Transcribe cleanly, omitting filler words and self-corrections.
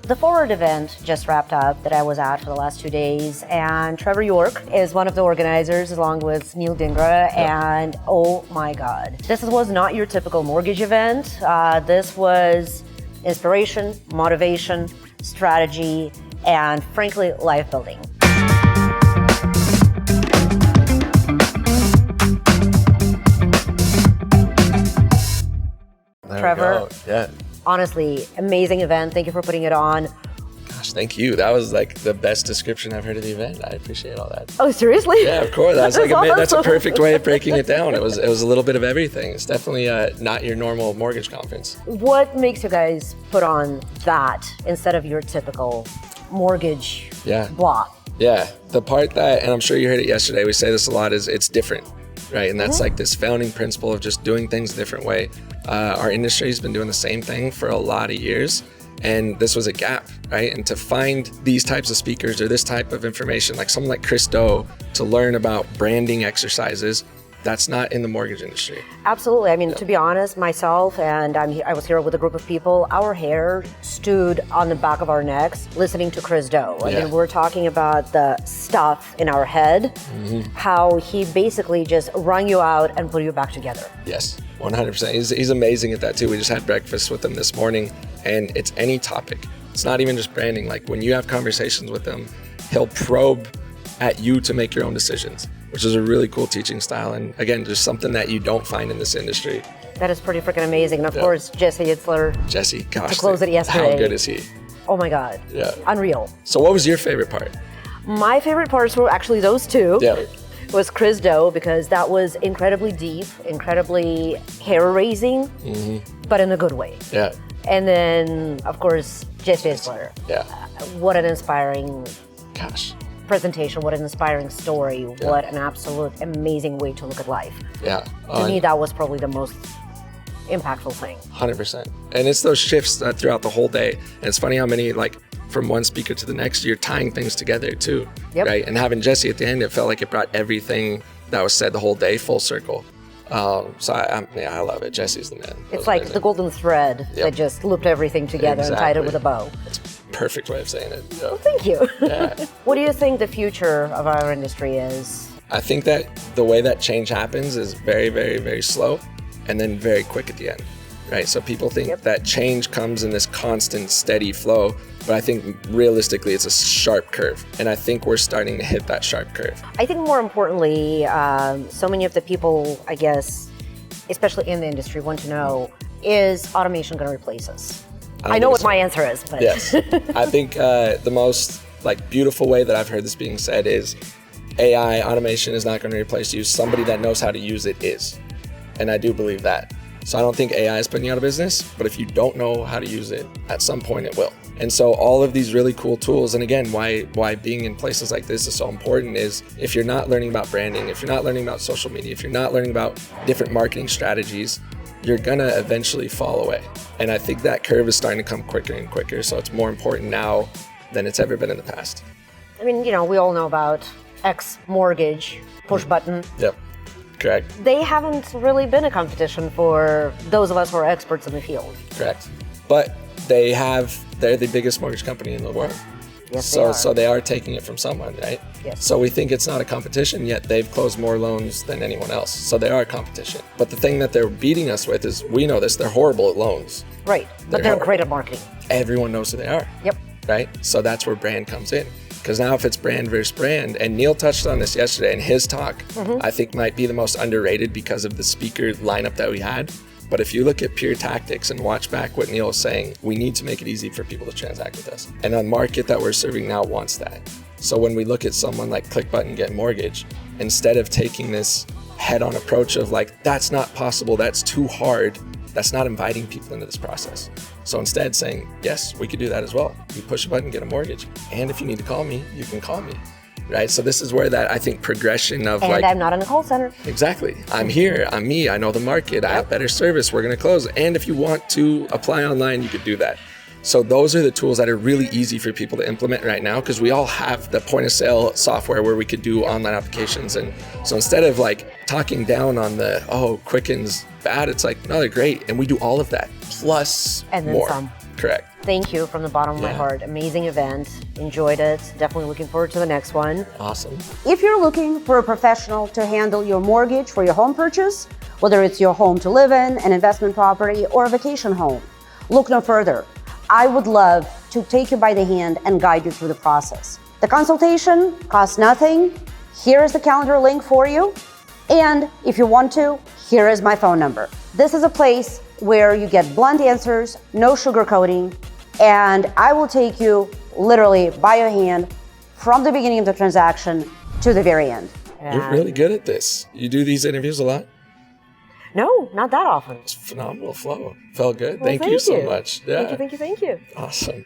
The Forward event just wrapped up that I was at for the last 2 days, and Trevor York is one of the organizers along with Neil Dingra, and oh my God. This was not your typical mortgage event. This was inspiration, motivation, strategy, and frankly, life building. Trevor, honestly, amazing event. Thank you for putting it on. Gosh, thank you. That was like the best description I've heard of the event. I appreciate all that. Oh, seriously? Yeah, of course. That's like that's a perfect way of breaking it down. It was a little bit of everything. It's definitely not your normal mortgage conference. What makes you guys put on that instead of your typical mortgage blah? Yeah, the part that, and I'm sure you heard it yesterday, we say this a lot, is it's different, right? And that's like this founding principle of just doing things a different way. Our industry has been doing the same thing for a lot of years, and this was a gap, right? And to find these types of speakers or this type of information, like someone like Chris Do, to learn about branding exercises, that's not in the mortgage industry. Absolutely. I mean, to be honest, myself and I was here with a group of people, our hair stood on the back of our necks listening to Chris Do. I mean, we're talking about the stuff in our head, how he basically just wrung you out and put you back together. Yes, 100%. He's amazing at that too. We just had breakfast with him this morning, and it's any topic. It's not even just branding. Like when you have conversations with him, he'll probe at you to make your own decisions, which is a really cool teaching style. And again, just something that you don't find in this industry. That is pretty freaking amazing. And of course, Jesse Itzler. Jesse, gosh. To close it yesterday. How good is he? Oh my God. Yeah. Unreal. So what was your favorite part? My favorite parts were actually those two. Yeah. Was Chris Do, because that was incredibly deep, incredibly hair-raising, but in a good way. Yeah. And then, of course, Jesse Itzler. Yeah. What an inspiring presentation, what an inspiring story, what an absolute amazing way to look at life. Yeah. To me, that was probably the most impactful thing. 100%. And it's those shifts throughout the whole day. And it's funny how many, like, from one speaker to the next, you're tying things together too, right? And having Jesse at the end, it felt like it brought everything that was said the whole day full circle. So I love it. Jesse's the man. It's like amazing. The golden thread that just looped everything together and tied it with a bow. That's a perfect way of saying it. Yeah. Well, thank you. Yeah. What do you think the future of our industry is? I think that the way that change happens is very, very, very slow and then very quick at the end, right? So people think that change comes in this constant, steady flow, but I think realistically it's a sharp curve. And I think we're starting to hit that sharp curve. I think more importantly, so many of the people, I guess, especially in the industry, want to know, is automation going to replace us? I know what my answer is, but. Yes. I think the most beautiful way that I've heard this being said is AI, automation is not going to replace you. Somebody that knows how to use it is. And I do believe that. So I don't think AI is putting you out of business, but if you don't know how to use it, at some point it will. And so all of these really cool tools, and again, why being in places like this is so important is if you're not learning about branding, if you're not learning about social media, if you're not learning about different marketing strategies, you're gonna eventually fall away. And I think that curve is starting to come quicker and quicker. So it's more important now than it's ever been in the past. I mean, we all know about X mortgage, push button. Yep. Correct. They haven't really been a competition for those of us who are experts in the field. Correct. But they're the biggest mortgage company in the world. Yes, they are. So they are taking it from someone, right? Yes. So we think it's not a competition, yet they've closed more loans than anyone else. So they are a competition. But the thing that they're beating us with is, we know this, they're horrible at loans. Right, but they're great at marketing. Everyone knows who they are. Yep. Right? So that's where brand comes in. Because now if it's brand versus brand, and Neil touched on this yesterday in his talk, I think might be the most underrated because of the speaker lineup that we had. But if you look at pure tactics and watch back what Neil was saying, we need to make it easy for people to transact with us. And the market that we're serving now wants that. So when we look at someone like Click Button Get Mortgage, instead of taking this head-on approach of that's not possible, that's too hard, that's not inviting people into this process. So instead saying, yes, we could do that as well. You push a button, get a mortgage. And if you need to call me, you can call me. Right? So this is where that, I think, progression of and I'm not in a call center. Exactly. I'm here. I'm me. I know the market. I have better service. We're going to close. And if you want to apply online, you could do that. So those are the tools that are really easy for people to implement right now, because we all have the point of sale software where we could do online applications. And so instead of talking down on the, Quicken's bad, it's no, they're great. And we do all of that plus and then more. some. Correct. Thank you from the bottom of my heart. Amazing event. Enjoyed it. Definitely looking forward to the next one. Awesome. If you're looking for a professional to handle your mortgage for your home purchase, whether it's your home to live in, an investment property, or a vacation home, look no further. I would love to take you by the hand and guide you through the process. The consultation costs nothing. Here is the calendar link for you. And if you want to, here is my phone number. This is a place where you get blunt answers, no sugarcoating, and I will take you literally by your hand from the beginning of the transaction to the very end. You're really good at this. You do these interviews a lot? No, not that often. It's phenomenal flow. Felt good. Well, thank you so much. Yeah. Thank you. Awesome.